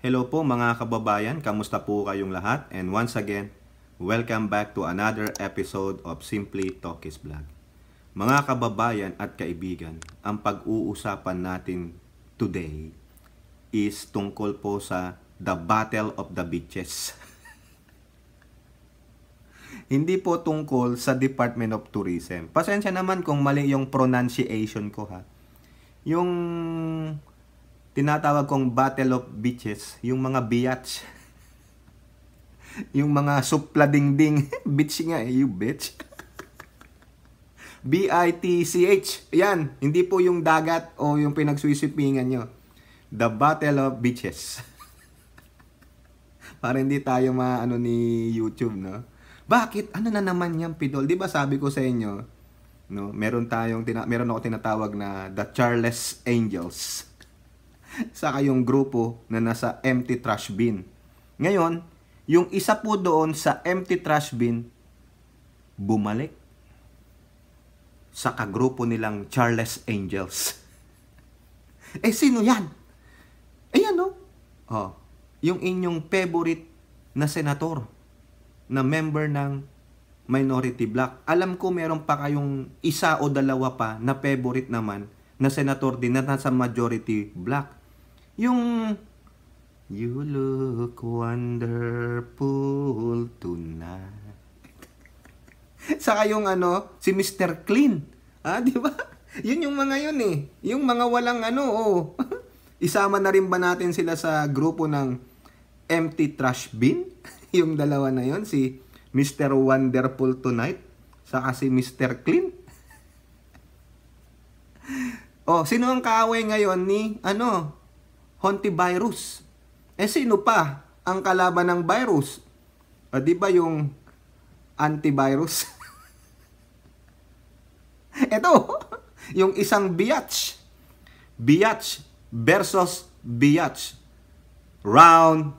Hello po mga kababayan, kamusta po kayong lahat? And once again, welcome back to another episode of Simply Talkies Vlog. Mga kababayan at kaibigan, ang pag-uusapan natin today is tungkol po sa The Battle of the Beaches. Hindi po tungkol sa Department of Tourism. Pasensya naman kung mali yung pronunciation ko ha. Yung tinatawag kong Battle of Beaches, yung mga biatch. Yung mga supladingding. Beach nga you bitch. B-I-T-C-H. Yan, hindi po yung dagat o yung pinagsuisipingan nyo. The Battle of Beaches. Para hindi tayo maano ni YouTube, no? Bakit? Ano na naman yan, Pidol? Di ba sabi ko sa inyo, no? Meron ako tinatawag na The Charles Angels. Saka yung grupo na nasa empty trash bin. Ngayon, yung isa po doon sa empty trash bin, bumalik sa kagrupo nilang Charles Angels. Sino yan? Ayan, no? Oh, yung inyong favorite na senator, na member ng minority bloc. Alam ko meron pa kayong isa o dalawa pa na favorite naman na senator din na nasa majority bloc. Yung you look wonderful tonight. Saka yung si Mr. Clean. Di ba? Yun yung mga yun eh. Yung mga walang Isama na rin ba natin sila sa grupo ng empty trash bin? Yung dalawa na yun, si Mr. Wonderful Tonight, saka si Mr. Clean. Sino ang kaaway ngayon ni Hontivirus? Sino pa ang kalaban ng virus? Di ba yung antivirus? Ito, yung isang biatch. Biatch versus biatch. Round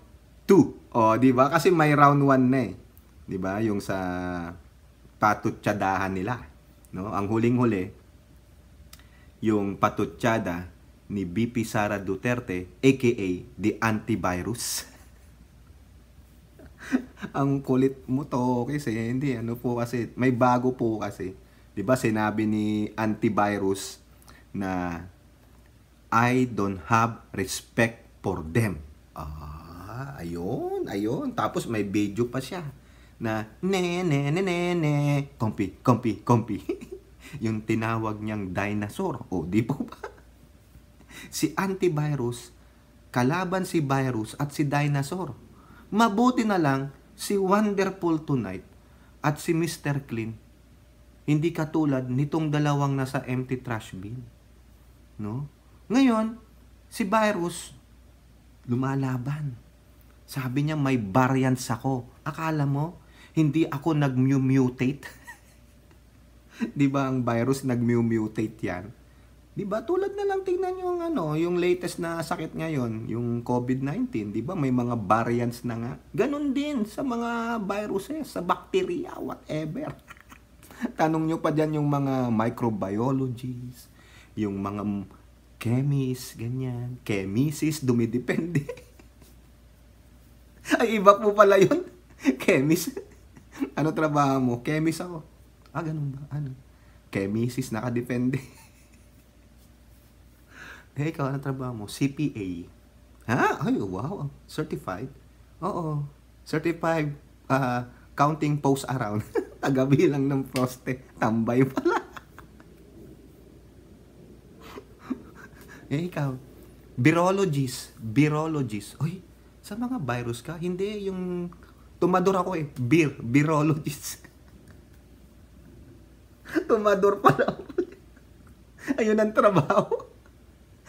2. Di ba? Kasi may round 1 na eh. Di ba? Yung sa patutsadahan nila. No? Ang huling-huli, yung patutsada ni BP Sara Duterte, aka the antivirus. Ang kulit mo to kasi hindi po kasi may bago po kasi. 'Di ba sinabi ni antivirus na I don't have respect for them. Ayun. Tapos may video pa siya na kompi. Yung tinawag niyang dinosaur. Di po ba? Si antivirus, kalaban si virus at si dinosaur. Mabuti na lang si Wonderful Tonight at si Mr. Clean. Hindi katulad nitong dalawang nasa empty trash bin. No? Ngayon, si virus lumalaban. Sabi niya may variants ako. Akala mo, hindi ako nag-mutate? Di ba ang virus nag-mutate yan? Di ba tulad na lang tingnan yung yung latest na sakit ngayon, yung COVID-19, di ba may mga variants na nga. Ganon din sa mga viruses, sa bacteria, whatever. Tanong nyo pa dyan yung mga microbiologists, yung mga chemists, ganyan. Chemists, dumidepende. Ay, iba po pala yun. Chemist. Ano trabaho mo? Chemist ako. Ganun ba? Chemist, nakadepende. Ikaw, ano trabaho mo? CPA. Ay, wow. Certified? Oo. Certified counting post around. Tagabilang ng proste. Tambay pala. Ikaw. Virologist. Uy, sa mga virus ka? Hindi, yung tumador ako eh. Virologist. Tumador pala ako. Ayun ang trabaho.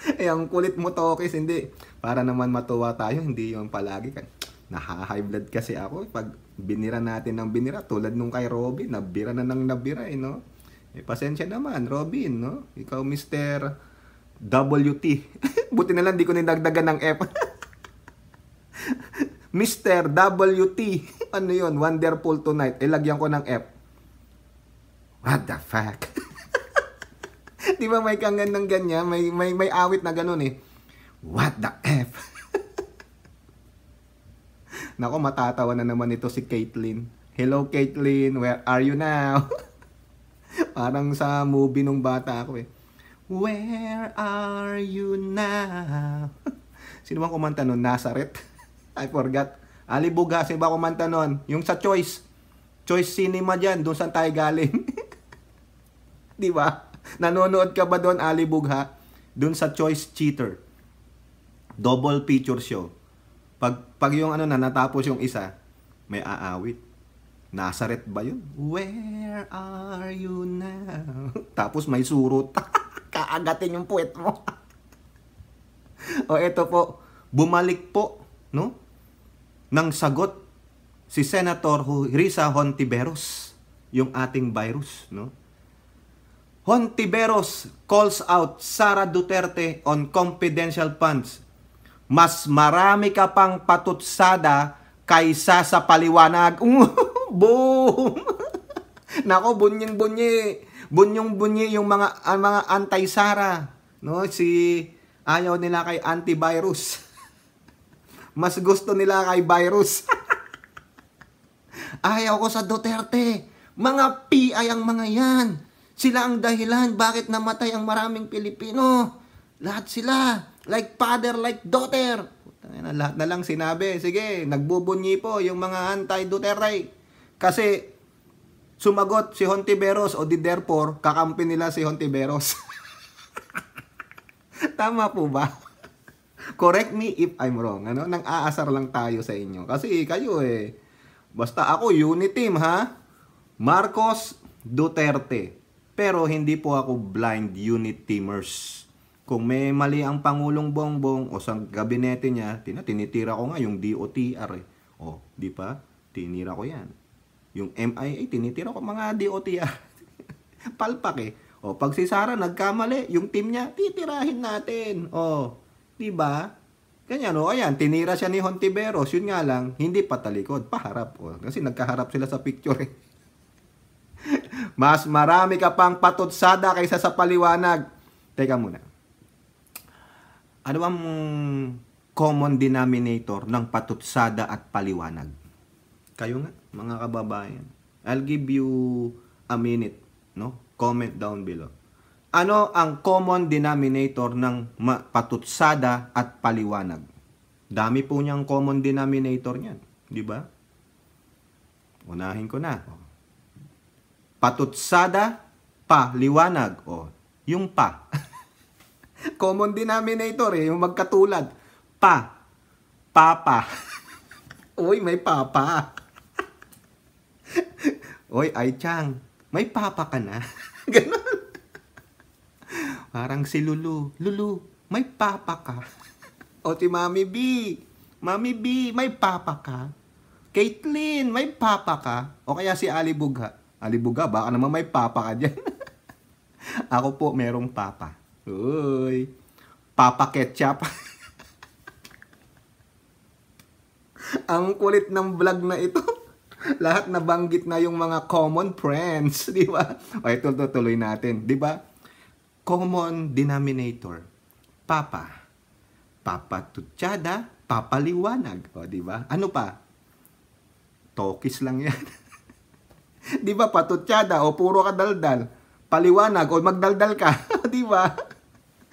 Ang kulit mo to, okay, hindi. Para naman matuwa tayo, hindi yung palagi. Naha-high blood kasi ako. Pag binira natin ng binira, tulad nung kay Robin, nabira na ng nabira, no? Pasensya naman, Robin, no? Ikaw, Mr. WT. Buti na lang, di ko nidagdagan ng F. Mr. WT. Ano yun? Wonderful Tonight. Lagyan ko ng F. What the fuck? Di ba may kangan ng ganyan? May awit na ganun eh. What the F? Nako, matatawa na naman ito si Caitlyn. Hello Caitlyn, where are you now? Parang sa movie nung bata ako eh. Where are you now? Sino bang kumanta nun? Nazareth? I forgot. Ali Buga, sino ba kumanta nun? Yung sa Choice. Choice Cinema dyan, doon saan tayo galing. Di ba? Nanonood ka ba doon, Ali Bugha? Doon sa Choice Cheater. Double feature show. Pag yung ano na, natapos yung isa, may aawit. Nazareth ba yun? Where are you now? Tapos may surot. Kaagatin yung puwet mo. O eto po, bumalik po, no? Nang sagot si Senator Risa Hontiveros, yung ating virus, no? Hontiveros calls out Sara Duterte on confidential funds. Mas marami ka pang patutsada kaysa sa paliwanag. Boom! Nako, bunyong-bunyi. Bunyong-bunyi yung mga anti-Sara. No? Ayaw nila kay antivirus. Mas gusto nila kay virus. Ayaw ko sa Duterte. Mga PI ang mga yan. Sila ang dahilan bakit namatay ang maraming Pilipino. Lahat sila. Like father, like daughter. Lahat na lang sinabi. Sige, nagbubunyi po yung mga anti-Duterte. Kasi sumagot si Hontiveros o therefore, kakampi nila si Hontiveros. Tama po ba? Correct me if I'm wrong. Ano? Nang aasar lang tayo sa inyo. Kasi kayo basta ako, unity team ha. Marcos, Duterte. Pero hindi po ako blind unit teamers. Kung may mali ang Pangulong Bongbong o sa gabinete niya, tinitira ko nga yung DOTR O, di pa? Tinira ko yan. Yung MIA, tinitira ko mga DOTR. Palpak O, pag si Sara nagkamali, yung team niya, titirahin natin. O, di ba? Ganyan ayan, tinira siya ni Hontiveros. Yun nga lang, hindi patalikod, paharap. O, kasi nagkaharap sila sa picture Mas marami ka pang patutsada kaysa sa paliwanag. Teka muna. Ano bang common denominator ng patutsada at paliwanag? Kayo nga, mga kababayan. I'll give you a minute, no? Comment down below. Ano ang common denominator ng patutsada at paliwanag? Dami po niyang common denominator niyan, di ba? Unahin ko na. Patutsada, paliwanag. O, yung pa. Common denominator yung magkatulad. Papa. Uy, may papa. Uy, ay Chang, may papa ka na. Ganun. Parang si Lulu. Lulu, may papa ka. O si Mami B. Mami B, may papa ka. Caitlyn, may papa ka. O kaya si Ali Bugha. Ali Bugha, baka naman may papa ka dyan. Ako po, merong papa. Uy, Papa Ketchup. Ang kulit ng vlog na ito. Lahat nabanggit na yung mga common friends, di ba? O ito tuloy natin, di ba? Common denominator. Papa. Papa tutsada, papaliwanag. O, di ba? Ano pa? Tokis lang yan. Di ba, patutsada o puro ka daldal. Paliwanag o magdaldal ka. Di ba?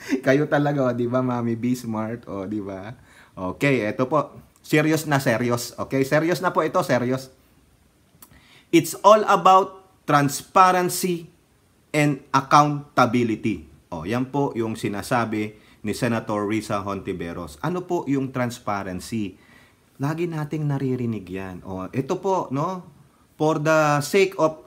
Kayo talaga, di ba, Mami B Smart? O, di ba? Okay, ito po. Serious na serious. Okay, serious na po ito, serious. It's all about transparency and accountability. O, yan po yung sinasabi ni Senator Risa Hontiveros. Ano po yung transparency? Lagi nating naririnig yan. O, ito po, no? For the sake of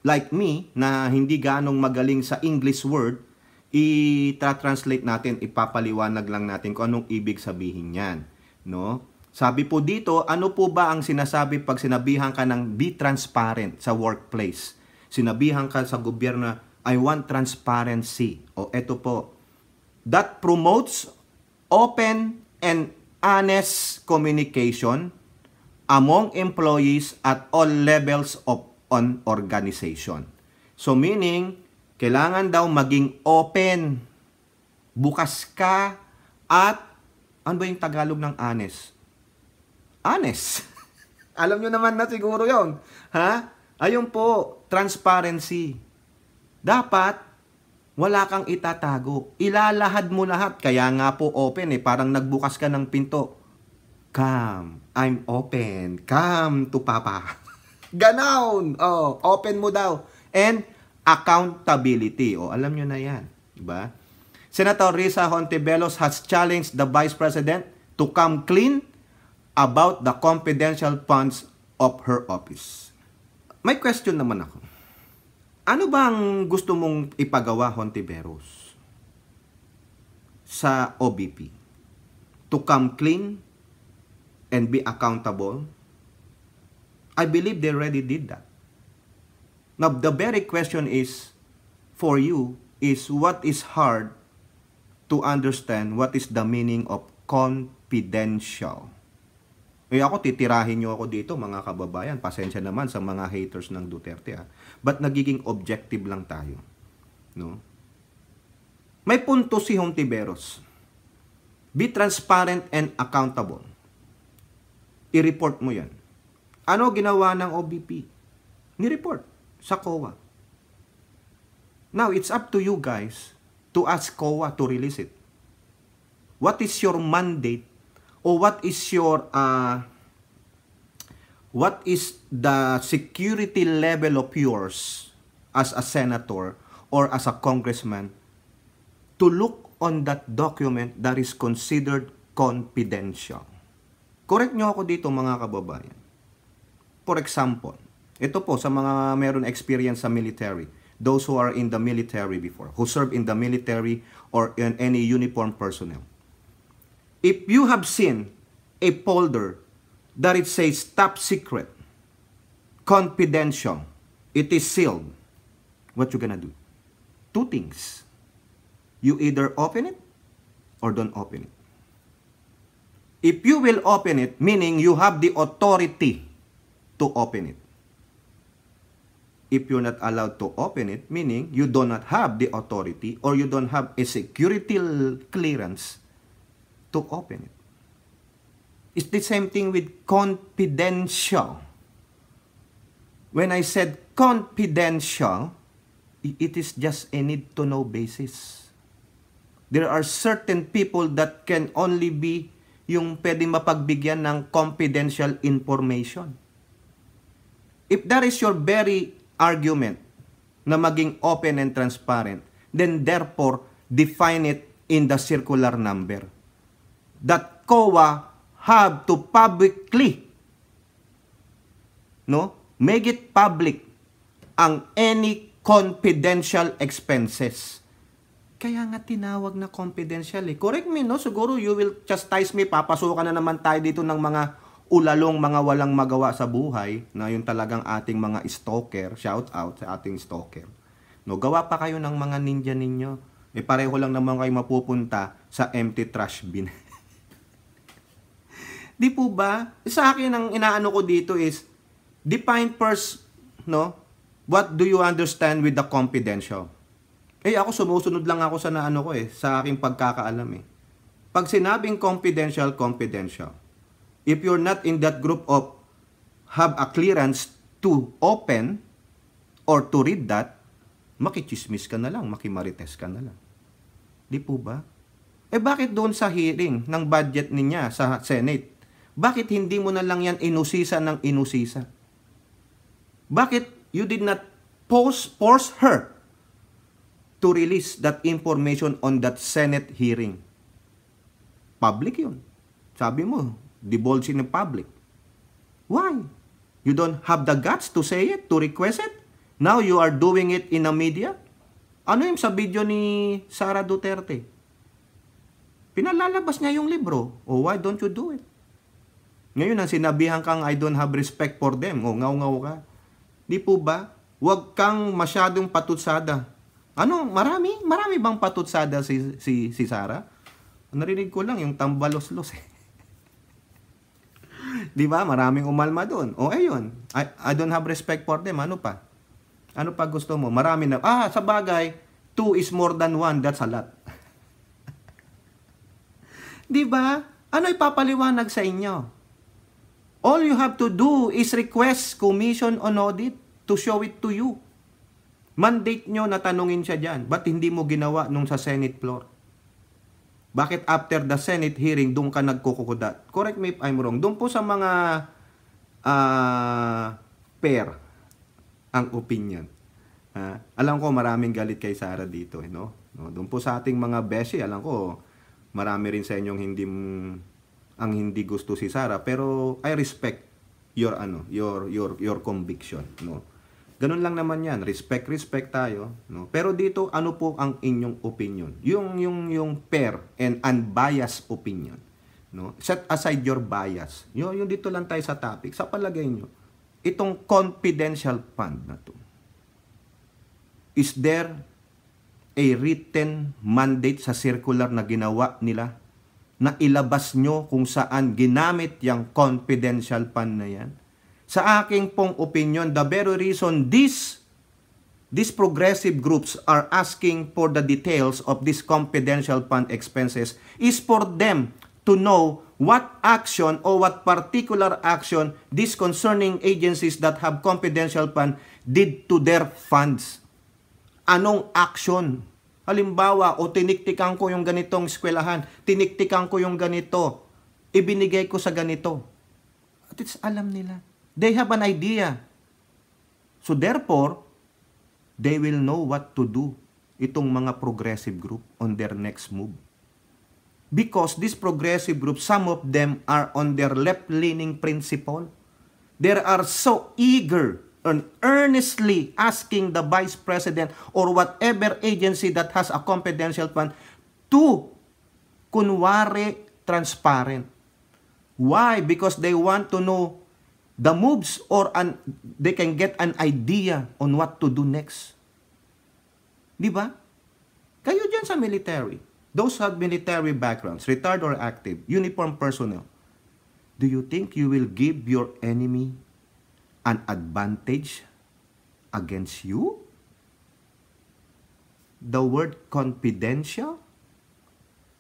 like me, na hindi ganong magaling sa English word, i-translate natin, ipapaliwanag lang natin kung anong ibig sabihin yan. No? Sabi po dito, ano po ba ang sinasabi pag sinabihan ka ng be transparent sa workplace? Sinabihan ka sa gobyerno, I want transparency. O eto po, that promotes open and honest communication among employees at all levels of an organization. So meaning, kailangan daw maging open, bukas ka, at ano ba yung Tagalog ng honest? Honest. Alam nyo naman na siguro yon. Ha? Ayun po, transparency. Dapat, wala kang itatago. Ilalahad mo lahat. Kaya nga po open parang nagbukas ka ng pinto. Come, I'm open. Come to Papa. Ganon. Oh, open mo daw. And accountability. Oh, alam nyo na yan. Diba? Senator Risa Hontiveros has challenged the Vice President to come clean about the confidential funds of her office. May question naman ako. Ano bang gusto mong ipagawa, Hontiveros, sa OBP? To come clean and be accountable? I believe they already did that. Now, the very question is, for you, is what is hard to understand what is the meaning of confidential? Ako, titirahin nyo ako dito, mga kababayan. Pasensya naman sa mga haters ng Duterte. But nagiging objective lang tayo. No? May punto si Hontiveros. Be transparent and accountable. I-report mo yan. Ano ginawa ng OBP? Ni-report sa COA. Now, it's up to you guys to ask COA to release it. What is your mandate? O what is the security level of yours as a senator or as a congressman to look on that document that is considered confidential? Correct nyo ako dito, mga kababayan. For example, ito po sa mga meron experience sa military, those who are in the military before, who serve in the military or in any uniformed personnel. If you have seen a folder that it says top secret, confidential, it is sealed, what you gonna do? Two things. You either open it or don't open it. If you will open it, meaning you have the authority to open it. If you're not allowed to open it, meaning you do not have the authority or you don't have a security clearance to open it. It's the same thing with confidential. When I said confidential, it is just a need-to-know basis. There are certain people that can only be yung pwedeng mapagbigyan ng confidential information. If that is your very argument na maging open and transparent, then therefore, define it in the circular number. That COA have to publicly, make it public ang any confidential expenses. Kaya nga tinawag na confidential Correct me, no? Siguro you will chastise me, papasukan na naman tayo dito ng mga ulalong, mga walang magawa sa buhay, na yung talagang ating mga stalker, shout out sa ating stalker. No, gawa pa kayo ng mga ninja ninyo. Pareho lang naman kayo mapupunta sa empty trash bin. Di po ba? Sa akin, ang inaano ko dito is, define first, what do you understand with the confidential? Ako sumusunod lang ako sa naano ko sa aking pagkakaalam Pag sinabing confidential, confidential. If you're not in that group of have a clearance to open or to read that, makichismis ka na lang, makimarites ka na lang. Di po ba? Bakit doon sa hearing ng budget niya sa Senate, bakit hindi mo na lang yan inusisa ng inusisa? Bakit you did not force her to release that information on that Senate hearing? Public yun. Sabi mo, divulge in the public. Why? You don't have the guts to say it, to request it? Now you are doing it in the media? Ano yung sa video ni Sara Duterte? Pinalalabas niya yung libro. Why don't you do it? Ngayon, ang sinabihan kang I don't have respect for them. Ngaw-ngaw ka. Di po ba? Huwag kang masyadong patutsada. Marami bang patutsada si Sara? Narinig ko lang yung tambalos-los Di ba? Maraming umalma doon. Ayun. I don't have respect for them. Ano pa? Ano pa gusto mo? Marami na. Sa bagay, 2 is more than 1. That's a lot. Di ba? Ano ipapaliwanag sa inyo? All you have to do is request Commission on Audit to show it to you. Mandate nyo na tanungin siya dyan. Ba't hindi mo ginawa nung sa Senate floor? Bakit after the Senate hearing, doon ka nagkukukudat? Correct me if I'm wrong. Doon po sa mga pair ang opinion. Alam ko maraming galit kay Sara dito. No? Doon po sa ating mga beshi, alam ko marami rin sa inyong hindi gusto si Sara. Pero I respect your conviction. No? Ganun lang naman yan. Respect tayo. No? Pero dito, ano po ang inyong opinion? Yung fair and unbiased opinion. No? Set aside your bias. Yung dito lang tayo sa topic. Sa palagay nyo, itong confidential fund na to, is there a written mandate sa circular na ginawa nila na ilabas nyo kung saan ginamit yung confidential fund na yan? Sa aking pong opinion, the very reason these progressive groups are asking for the details of this confidential fund expenses is for them to know what action or what particular action these concerning agencies that have confidential fund did to their funds. Anong action? Halimbawa, tiniktikan ko yung ganitong eskwelahan, tiniktikan ko yung ganito, ibinigay ko sa ganito. At it's alam nila. They have an idea. So therefore, they will know what to do, itong mga progressive group on their next move. Because this progressive group, some of them are on their left-leaning principle. They are so eager and earnestly asking the Vice President or whatever agency that has a confidential fund to kunwari transparent. Why? Because they want to know the moves or they can get an idea on what to do next. Di ba? Kayo dyan sa military, those have military backgrounds, retired or active, uniform personnel, do you think you will give your enemy an advantage against you? The word confidential?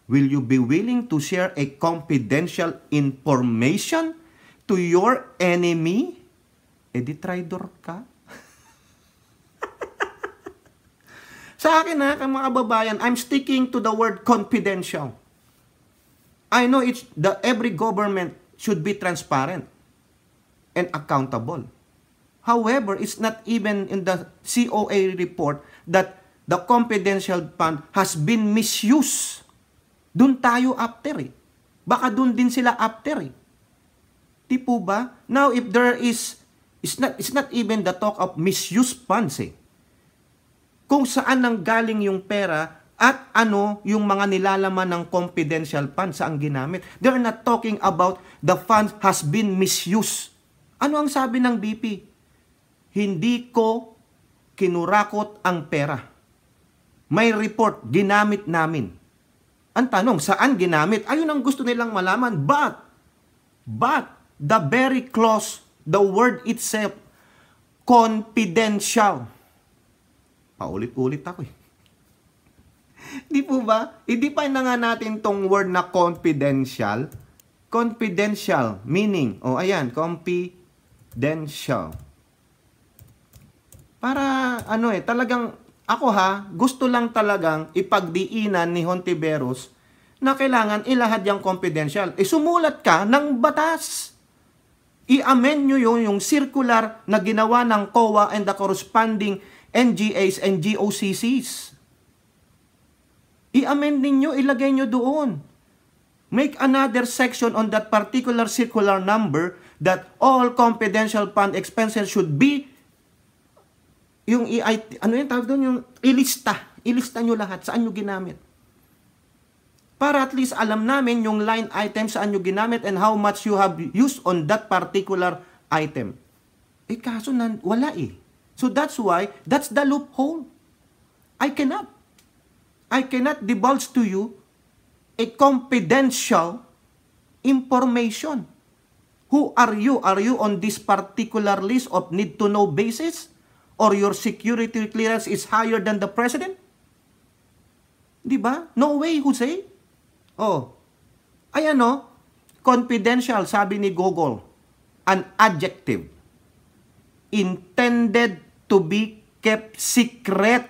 Will you be willing to share a confidential information to your enemy? Di traitor ka. Sa akin mga kababayan, I'm sticking to the word confidential. I know every government should be transparent and accountable. However, it's not even in the COA report that the confidential fund has been misused. Doon tayo after eh. Baka doon din sila after eh. Di po ba? Now, if there is, it's not even the talk of misuse funds eh. Kung saan nang galing yung pera at ano yung mga nilalaman ng confidential fund, saan ginamit. They're not talking about the fund has been misused. Ano ang sabi ng BP? Hindi ko kinurakot ang pera. May report, ginamit namin. Ang tanong, saan ginamit? Ayun ang gusto nilang malaman. But, the very clause, the word itself, confidential. Paulit-ulit ako eh. Di po ba? Hindi pa na nga natin tong word na confidential. Confidential, meaning, ayan, confidential. Para, talagang, ako gusto lang talagang ipagdiinan ni Hontiveros na kailangan ilahad yung confidential. Sumulat ka ng batas. I-amend nyo yung circular na ginawa ng COA and the corresponding NGAs and GOCCs. I-amend ninyo, ilagay nyo doon. Make another section on that particular circular number that all confidential fund expenses should be yung tawag doon, yung ilista. Ilista nyo lahat, saan nyo ginamit. Para at least alam namin yung line item saan nyo ginamit and how much you have used on that particular item. Kaso wala eh. So that's why, that's the loophole. I cannot divulge to you a confidential information. Who are you? Are you on this particular list of need-to-know basis? Or your security clearance is higher than the president? Di ba? No way, Jose. Ayan confidential, sabi ni Google. an adjective intended to be kept secret.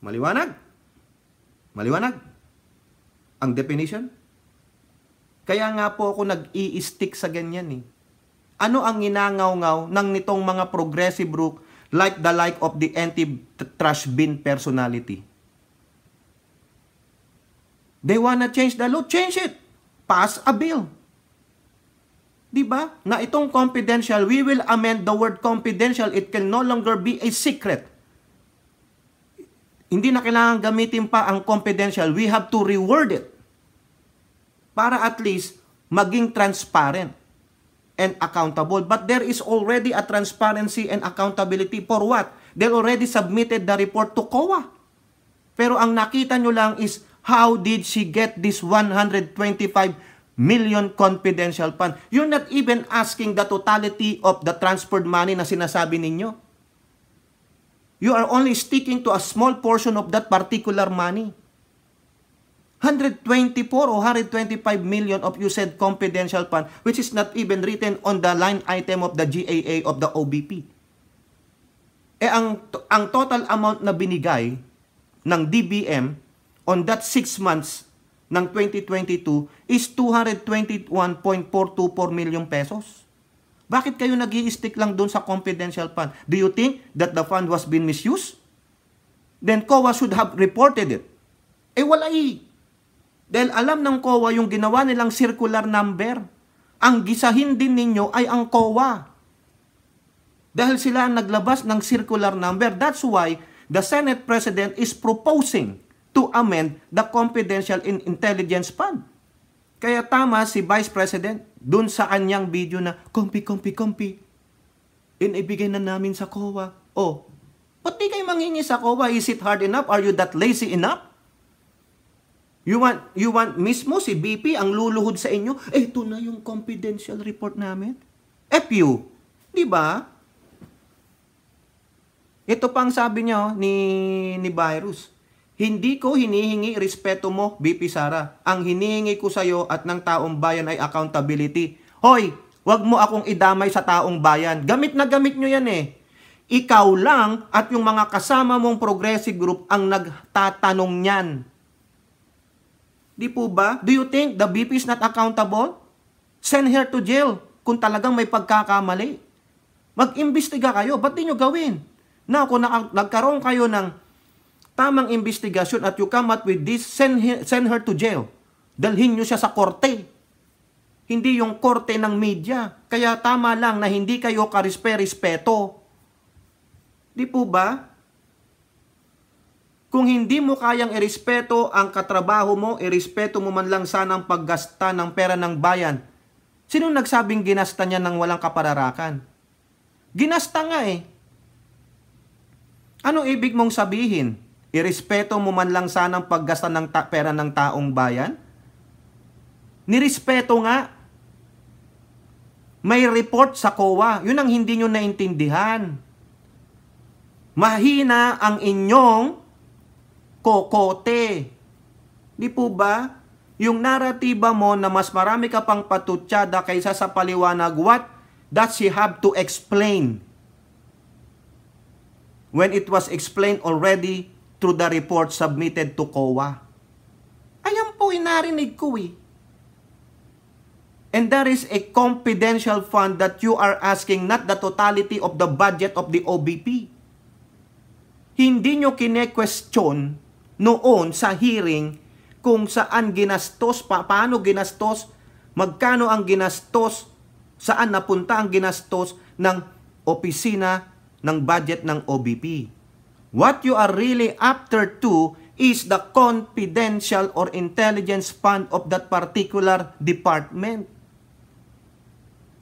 Maliwanag? Maliwanag? Ang definition? Kaya nga po ako nag-i-stick sa ganyan eh. Ano ang ginangaw-ngaw ng nitong mga progressive group like of the anti-trash bin personality? They wanna change the law? Change it. Pass a bill. Diba? Na itong confidential, we will amend the word confidential. It can no longer be a secret. Hindi na kailangan gamitin pa ang confidential. We have to reword it. Para at least maging transparent and accountable. But there is already a transparency and accountability for what? They already submitted the report to COA. Pero ang nakita nyo lang is, how did she get this 125 million confidential fund? You're not even asking the totality of the transferred money na sinasabi ninyo. You are only sticking to a small portion of that particular money. 124 or 125 million of you said confidential fund, which is not even written on the line item of the GAA of the OBP. Ang total amount na binigay ng DBM on that 6 months ng 2022 is 221.424 million pesos. Bakit kayo nag-i-stick lang doon sa confidential fund? Do you think that the fund was being misused? Then COA should have reported it. Wala eh. Dahil alam ng COA yung ginawa nilang circular number. Ang gisahin din ninyo ay ang COA. Dahil sila ang naglabas ng circular number. That's why the Senate President is proposing to amend the confidential intelligence fund. Kaya tama si Vice President dun sa kanyang video na, Kompi, inibigay na namin sa COA. Oh, ba't di kayo manghingi sa COA? Is it hard enough? Are you that lazy enough? You want mismo si BP ang luluhod sa inyo? Ito na yung confidential report namin. FU, di ba? Ito pang sabi niya ni Virus. Hindi ko hinihingi respeto mo, BP Sara. Ang hinihingi ko sa iyo at ng taong bayan ay accountability. Hoy, wag mo akong idamay sa taong bayan. Gamit na gamit nyo yan eh. Ikaw lang at yung mga kasama mong progressive group ang nagtatanong niyan. Di po ba? Do you think the BP is not accountable? Send her to jail kung talagang may pagkakamali. Mag-imbestiga kayo. Ba't di nyo gawin? Now, kung nagkaroon kayo ng tamang investigasyon at you come up with this, send her to jail. Dalhin nyo siya sa korte. Hindi yung korte ng media. Kaya tama lang na hindi kayo karispe-respeto. Di po ba? Kung hindi mo kayang irespeto ang katrabaho mo, irespeto mo man lang sana ang paggasta ng pera ng bayan. Sinong nagsabing ginasta niya ng walang kapararakan? Ginasta nga eh. Ano ibig mong sabihin? Irespeto mo man lang sana ang paggasta ng pera ng taong bayan? Nirespeto nga. May report sa COA. Yun ang hindi nyo naintindihan. Mahina ang inyong kokote. Di po ba? Yung naratiba mo na mas marami ka pang patutsada kaysa sa paliwanag, what does she have to explain? When it was explained already through the report submitted to COA. Ayan po, inarinig ko eh. And there is a confidential fund that you are asking, not the totality of the budget of the OBP. Hindi nyo kine-question noon sa hearing kung saan ginastos, paano ginastos, magkano ang ginastos, saan napunta ang ginastos ng opisina ng budget ng OBP. What you are really after to is the confidential or intelligence fund of that particular department.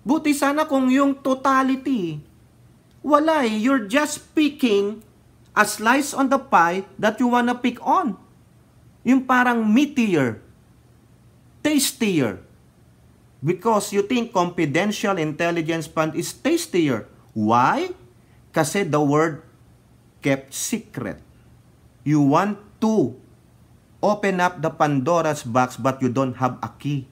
Buti sana kung yung totality, wala eh, you're just picking a slice on the pie that you wanna pick on. Yung parang meatier, tastier. Because you think confidential intelligence fund is tastier. Why? Kasi the word kept secret. You want to open up the Pandora's box but you don't have a key.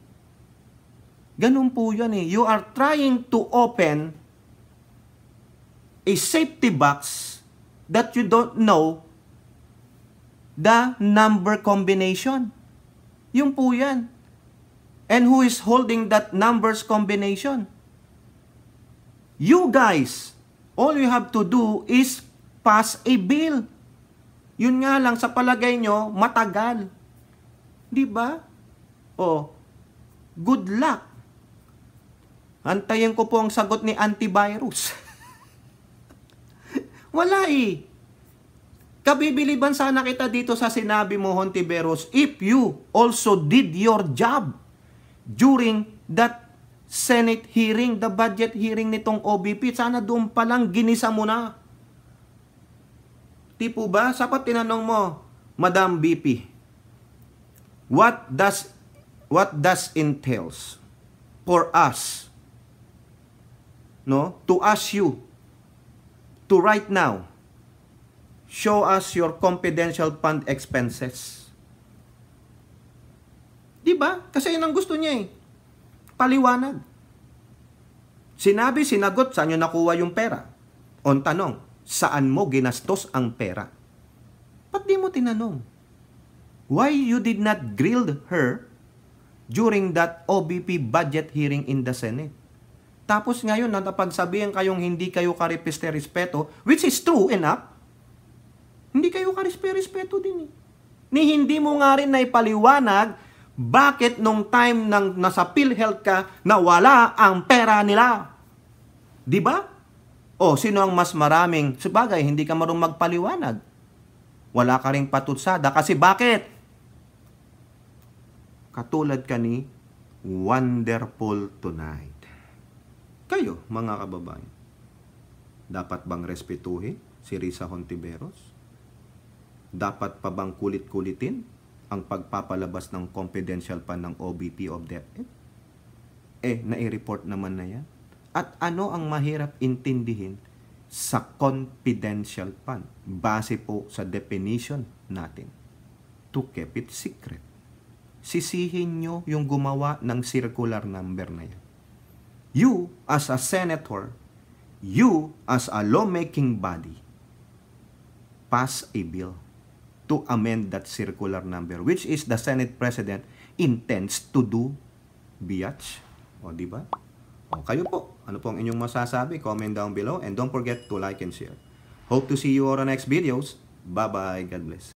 Ganun po yan eh. You are trying to open a safety box that you don't know the number combination. Yung po yan. And who is holding that numbers combination? You guys, all you have to do is pass a bill. Yun nga lang, sa palagay nyo, matagal. Di ba? Oh, good luck. Antayin ko po ang sagot ni antivirus. Wala eh. Kabibiliban sana kita dito sa sinabi mo, Hontiveros, if you also did your job during that Senate hearing, the budget hearing nitong OBP, sana doon pa lang ginisa mo na. Di po ba? Sapat tinanong mo, Madam BP, what does entails for us, no, to ask you to right now show us your confidential fund expenses. Di ba? Kasi yun ang gusto niya eh. Paliwanag. Sinagot, saan nyo nakuha yung pera? On tanong, saan mo ginastos ang pera? Ba't di mo tinanong? Why you did not grill her during that OBP budget hearing in the Senate? Tapos ngayon, natapagsabihin kayong hindi kayo karespeto, which is true enough, hindi kayo karespeto din eh. Ni hindi mo nga rin naipaliwanag bakit nung time nang nasa PhilHealth ka nawala ang pera nila. Di ba? O, sino ang mas maraming? Sabagay, hindi ka marunong magpaliwanag. Wala ka ring patutsada. Kasi bakit? Katulad ka ni Wonderful Tonight. Kayo, mga kababayan, dapat bang respetuhin si Risa Hontiveros? Dapat pa bang kulit-kulitin ang pagpapalabas ng confidential fund ng OBP of DepEd? Nai-report naman na yan. At ano ang mahirap intindihin sa confidential fund? Base po sa definition natin, to keep it secret. Sisihin nyo yung gumawa ng circular number na yan. You, as a senator, you, as a lawmaking body, pass a bill to amend that circular number, which is the Senate President intends to do, biatch. O, di ba? O, kayo po, ano po ang inyong masasabi? Comment down below and don't forget to like and share. Hope to see you on the next videos. Bye-bye. God bless.